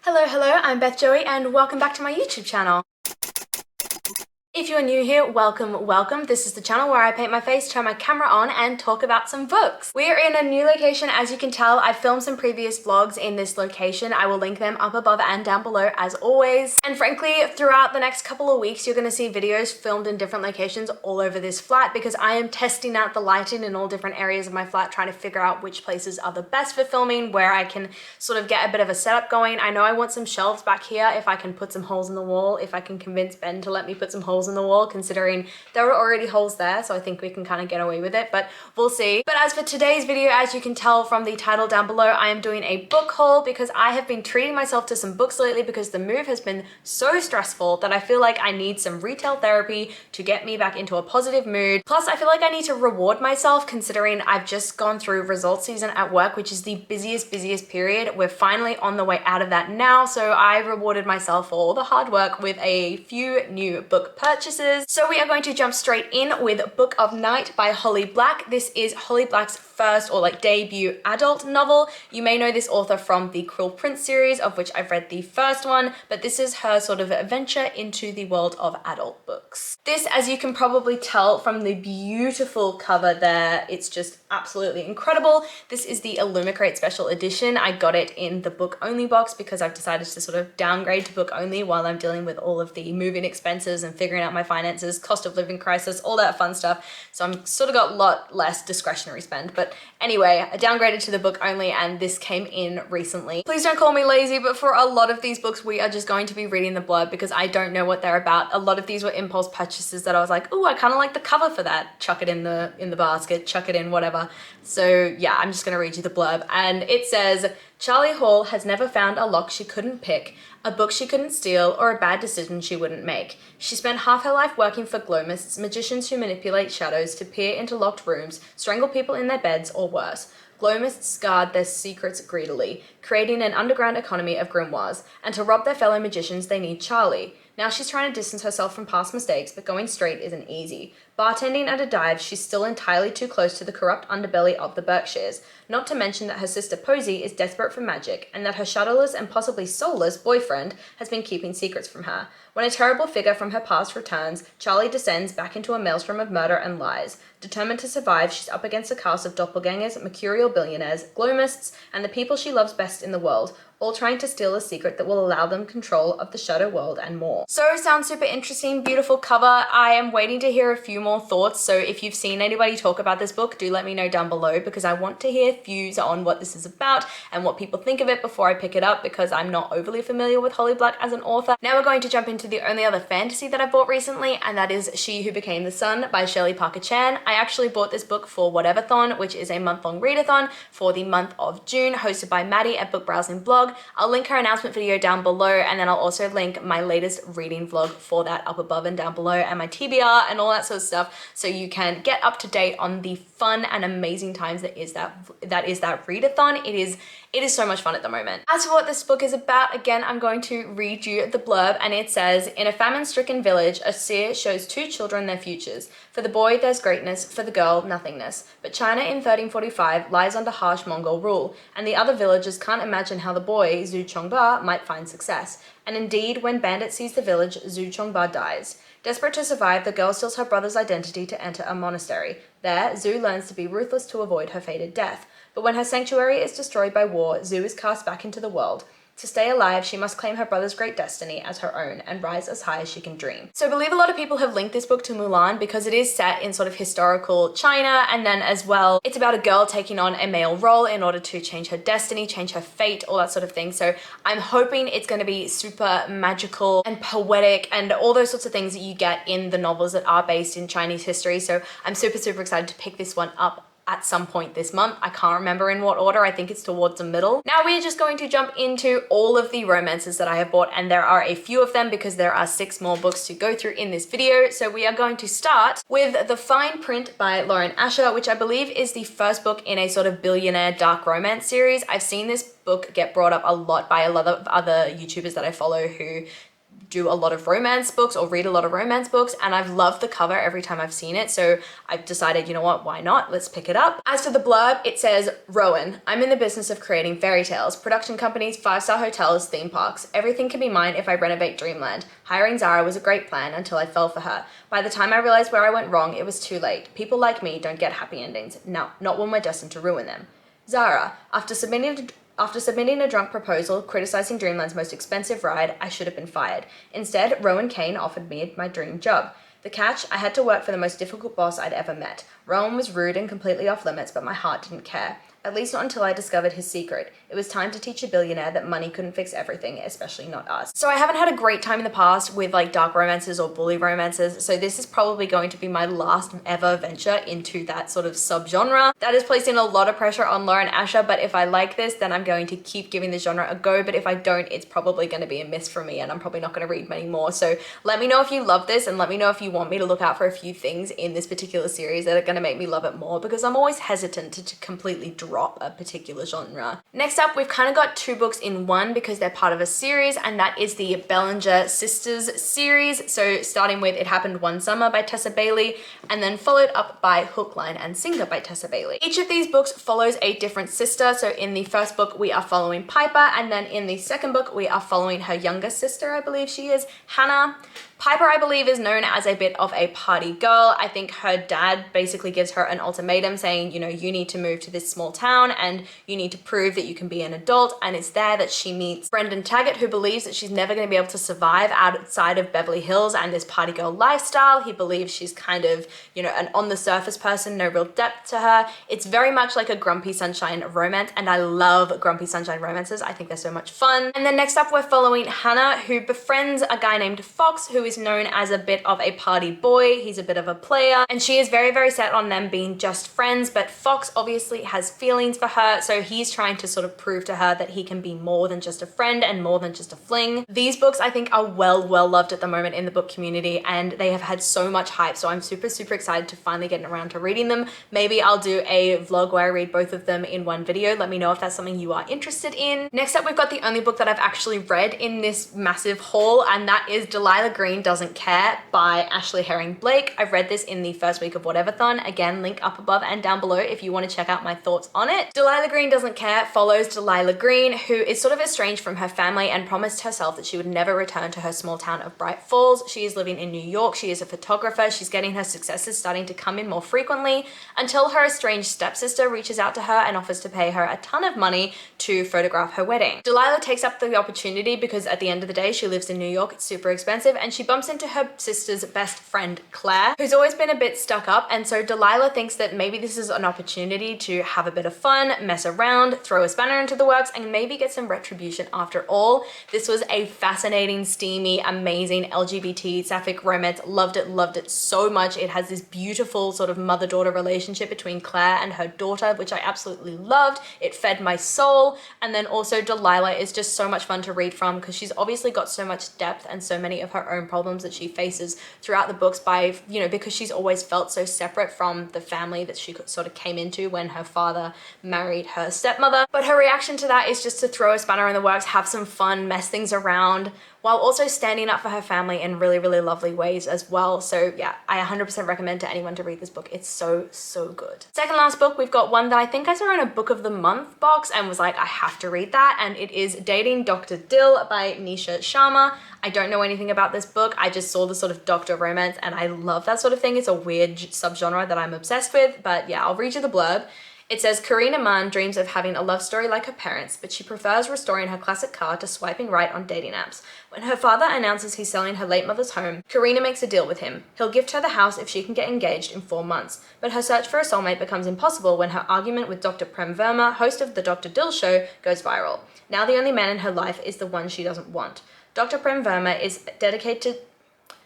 Hello, I'm Beth Joey and welcome back to my YouTube channel. If you're new here, welcome. This is the channel where I paint my face, turn my camera on, and talk about some books. We're in a new location, as you can tell. I've filmed some previous vlogs in this location. I will link them up above and down below as always. And frankly, throughout the next couple of weeks, you're gonna see videos filmed in different locations all over this flat because I am testing out the lighting in all different areas of my flat, trying to figure out which places are the best for filming, where I can sort of get a bit of a setup going. I know I want some shelves back here if I can put some holes in the wall, if I can convince Ben to let me put some holes in the wall, considering there were already holes there, so I think we can kind of get away with it, but we'll see. But as for today's video, as you can tell from the title down below, I am doing a book haul because I have been treating myself to some books lately because the move has been so stressful that I feel like I need some retail therapy to get me back into a positive mood. Plus, I feel like I need to reward myself considering I've just gone through results season at work, which is the busiest period. We're finally on the way out of that now, so I rewarded myself for all the hard work with a few new book purchases. So we are going to jump straight in with Book of Night by Holly Black. This is Holly Black's first or like debut adult novel. You may know this author from the Cruel Prince series, of which I've read the first one, but this is her sort of adventure into the world of adult books. This, as you can probably tell from the beautiful cover there, it's just absolutely incredible. This is the Illumicrate special edition. I got it in the book only box because I've decided to sort of downgrade to book only while I'm dealing with all of the moving expenses and figuring out my finances, cost of living crisis, all that fun stuff. So I'm sort of got a lot less discretionary spend. But anyway, I downgraded to the book only and this came in recently. Please don't call me lazy, but for a lot of these books, we are just going to be reading the blurb because I don't know what they're about. A lot of these were impulse purchases that I was like, oh, I kind of like the cover for that. Chuck it in the basket, chuck it in, whatever. So yeah, I'm just gonna read you the blurb. And it says, Charlie Hall has never found a lock she couldn't pick, a book she couldn't steal, or a bad decision she wouldn't make. She spent half her life working for gloamists, magicians who manipulate shadows to peer into locked rooms, strangle people in their beds, or worse. Gloamists guard their secrets greedily, creating an underground economy of grimoires, and to rob their fellow magicians they need Charlie. Now she's trying to distance herself from past mistakes, but going straight isn't easy. Bartending at a dive, she's still entirely too close to the corrupt underbelly of the Berkshires, not to mention that her sister Posy is desperate for magic, and that her shadowless and possibly soulless boyfriend has been keeping secrets from her. When a terrible figure from her past returns, Charlie descends back into a maelstrom of murder and lies. Determined to survive, she's up against a cast of doppelgangers, mercurial billionaires, gloamists, and the people she loves best in the world, all trying to steal a secret that will allow them control of the shadow world and more. So sounds super interesting, beautiful cover. I am waiting to hear a few more thoughts, so if you've seen anybody talk about this book, do let me know down below because I want to hear views on what this is about and what people think of it before I pick it up because I'm not overly familiar with Holly Black as an author. Now we're going to jump into the only other fantasy that I bought recently, and that is She Who Became the Sun by Shelley Parker Chan. I actually bought this book for Whateverthon, which is a month-long readathon for the month of June, hosted by Maddie at Book Browsing Blog. I'll link her announcement video down below, and then I'll also link my latest reading vlog for that up above and down below, and my TBR and all that sort of stuff, so you can get up to date on the fun and amazing times that is that readathon. It is so much fun at the moment. As for what this book is about, again, I'm going to read you the blurb, and it says, in a famine-stricken village, a seer shows two children their futures. For the boy, there's greatness, for the girl, nothingness. But China in 1345 lies under harsh Mongol rule, and the other villagers can't imagine how the boy, Zhu Chongba, might find success. And indeed, when Bandit sees the village, Zhu Chongba dies. Desperate to survive, the girl steals her brother's identity to enter a monastery. There, Zhu learns to be ruthless to avoid her fated death. But when her sanctuary is destroyed by war, Zhu is cast back into the world. To stay alive, she must claim her brother's great destiny as her own and rise as high as she can dream. So I believe a lot of people have linked this book to Mulan because it is set in sort of historical China, and then as well, it's about a girl taking on a male role in order to change her destiny, change her fate, all that sort of thing. So I'm hoping it's going to be super magical and poetic and all those sorts of things that you get in the novels that are based in Chinese history. So I'm super excited to pick this one up at some point this month. I can't remember in what order. I think it's towards the middle. Now we're just going to jump into all of the romances that I have bought, and there are a few of them because there are 6 more books to go through in this video. So we are going to start with The Fine Print by Lauren Asher, which I believe is the first book in a sort of billionaire dark romance series. I've seen this book get brought up a lot by a lot of other YouTubers that I follow who do a lot of romance books or read a lot of romance books, and I've loved the cover every time I've seen it, so I've decided, you know what, why not? Let's pick it up. As for the blurb, it says, Rowan, I'm in the business of creating fairy tales, production companies, 5-star hotels, theme parks. Everything can be mine if I renovate Dreamland. Hiring Zara was a great plan until I fell for her. By the time I realized where I went wrong, it was too late. People like me don't get happy endings. No, not when we're destined to ruin them. Zara, after submitting a drunk proposal criticizing Dreamland's most expensive ride, I should have been fired. Instead, Rowan Kane offered me my dream job. The catch, I had to work for the most difficult boss I'd ever met. Rowan was rude and completely off limits, but my heart didn't care. At least not until I discovered his secret. It was time to teach a billionaire that money couldn't fix everything, especially not us. So I haven't had a great time in the past with like dark romances or bully romances, so this is probably going to be my last ever venture into that sort of subgenre. That is placing a lot of pressure on Laura and Asher, but if I like this, then I'm going to keep giving the genre a go, but if I don't, it's probably going to be a miss for me and I'm probably not going to read many more. So let me know if you love this and let me know if you want me to look out for a few things in this particular series that are going to make me love it more, because I'm always hesitant to completely drop a particular genre. Next up, we've kind of got 2 books in one because they're part of a series, and that is the Bellinger Sisters series. So starting with It Happened One Summer by Tessa Bailey, and then followed up by Hook, Line and Sinker by Tessa Bailey. Each of these books follows a different sister. So in the first book, we are following Piper, and then in the second book, we are following her younger sister, I believe she is, Hannah. Piper, I believe, is known as a bit of a party girl. I think her dad basically gives her an ultimatum saying, you know, you need to move to this small town and you need to prove that you can be an adult. And it's there that she meets Brendan Taggart, who believes that she's never going to be able to survive outside of Beverly Hills and this party girl lifestyle. He believes she's kind of, you know, an on the surface person, no real depth to her. It's very much like a Grumpy Sunshine romance, and I love Grumpy Sunshine romances. I think they're so much fun. And then next up, we're following Hannah, who befriends a guy named Fox, who is known as a bit of a party boy. He's a bit of a player, and she is very, very set on them being just friends, but Fox obviously has feelings for her, so he's trying to sort of prove to her that he can be more than just a friend and more than just a fling. These books I think are well loved at the moment in the book community, and they have had so much hype, so I'm super excited to finally getting around to reading them. Maybe I'll do a vlog where I read both of them in one video. Let me know if that's something you are interested in. Next up, we've got the only book that I've actually read in this massive haul, and that is Delilah Green Doesn't Care by Ashley Herring Blake. I've read this in the first week of Whatever-thon. Again, link up above and down below if you want to check out my thoughts on it. Delilah Green Doesn't Care follows Delilah Green, who is sort of estranged from her family and promised herself that she would never return to her small town of Bright Falls. She is living in New York. She is a photographer. She's getting her successes starting to come in more frequently until her estranged stepsister reaches out to her and offers to pay her a ton of money to photograph her wedding. Delilah takes up the opportunity because at the end of the day, she lives in New York. It's super expensive, and she bumps into her sister's best friend, Claire, who's always been a bit stuck up. And so Delilah thinks that maybe this is an opportunity to have a bit of fun, mess around, throw a spanner into the works, and maybe get some retribution after all. This was a fascinating, steamy, amazing LGBT sapphic romance. Loved it so much. It has this beautiful sort of mother-daughter relationship between Claire and her daughter, which I absolutely loved. It fed my soul. And then also Delilah is just so much fun to read from because she's obviously got so much depth and so many of her own problems that she faces throughout the books by, you know, because she's always felt so separate from the family that she sort of came into when her father married her stepmother. But her reaction to that is just to throw a spanner in the works, have some fun, mess things around, while also standing up for her family in really lovely ways as well. So yeah, I 100% recommend to anyone to read this book. It's so good. Second last book, we've got one that I think I saw in a book of the month box and was like, I have to read that, and it is Dating Dr. Dill by Nisha Sharma. I don't know anything about this book. I just saw the sort of doctor romance and I love that sort of thing. It's a weird subgenre that I'm obsessed with, but yeah, I'll read you the blurb. It says, Karina Mann dreams of having a love story like her parents, but she prefers restoring her classic car to swiping right on dating apps. When her father announces he's selling her late mother's home, Karina makes a deal with him. He'll gift her the house if she can get engaged in 4 months. But her search for a soulmate becomes impossible when her argument with Dr. Prem Verma, host of the Dr. Dill show, goes viral. Now the only man in her life is the one she doesn't want. Dr. Prem Verma is dedicated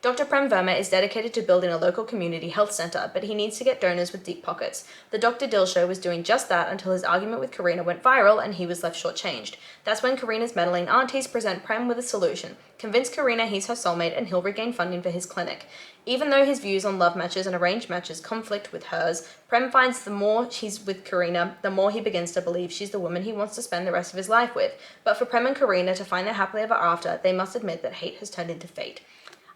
Dr. Prem Verma is dedicated to building a local community health center, but he needs to get donors with deep pockets. The Dr. Dill show was doing just that until his argument with Karina went viral and he was left shortchanged. That's when Karina's meddling aunties present Prem with a solution. Convince Karina he's her soulmate and he'll regain funding for his clinic. Even though his views on love matches and arranged matches conflict with hers, Prem finds the more he's with Karina, the more he begins to believe she's the woman he wants to spend the rest of his life with. But for Prem and Karina to find their happily ever after, they must admit that hate has turned into fate.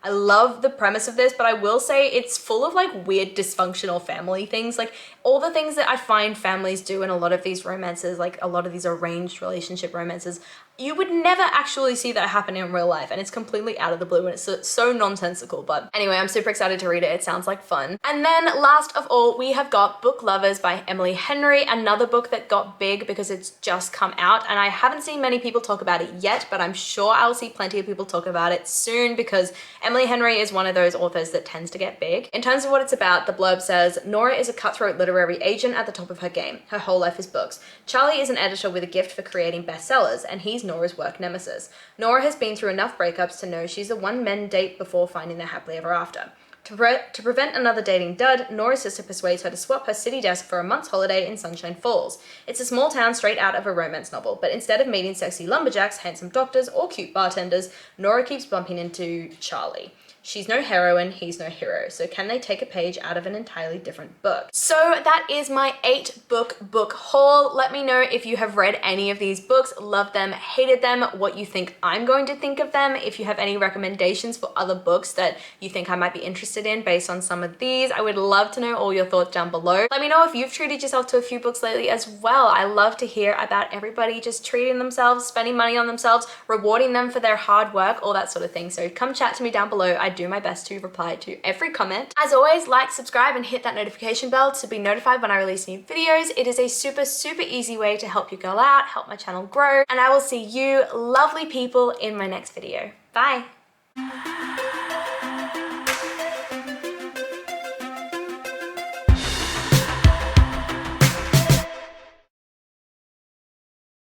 I love the premise of this, but I will say it's full of like weird dysfunctional family things. Like all the things that I find families do in a lot of these romances, like a lot of these arranged relationship romances, you would never actually see that happen in real life, and it's completely out of the blue and it's so nonsensical. But anyway, I'm super excited to read it. It sounds like fun. And then last of all, we have got Book Lovers by Emily Henry, another book that got big because it's just come out, and I haven't seen many people talk about it yet, but I'm sure I'll see plenty of people talk about it soon because Emily Henry is one of those authors that tends to get big. In terms of what it's about, the blurb says, Nora is a cutthroat literary agent at the top of her game. Her whole life is books. Charlie is an editor with a gift for creating bestsellers, and he's Nora's work nemesis. Nora has been through enough breakups to know she's the one men date before finding their happily ever after. To prevent another dating dud, Nora's sister persuades her to swap her city desk for a month's holiday in Sunshine Falls. It's a small town straight out of a romance novel, but instead of meeting sexy lumberjacks, handsome doctors, or cute bartenders, Nora keeps bumping into Charlie. She's no heroine, he's no hero. So can they take a page out of an entirely different book? So that is my 8-book haul. Let me know if you have read any of these books, loved them, hated them, what you think I'm going to think of them. If you have any recommendations for other books that you think I might be interested in based on some of these, I would love to know all your thoughts down below. Let me know if you've treated yourself to a few books lately as well. I love to hear about everybody just treating themselves, spending money on themselves, rewarding them for their hard work, all that sort of thing. So come chat to me down below. I do my best to reply to every comment. As always, like, subscribe, and hit that notification bell to be notified when I release new videos. It is a super easy way to help your girl out, help my channel grow, and I will see you lovely people in my next video. Bye.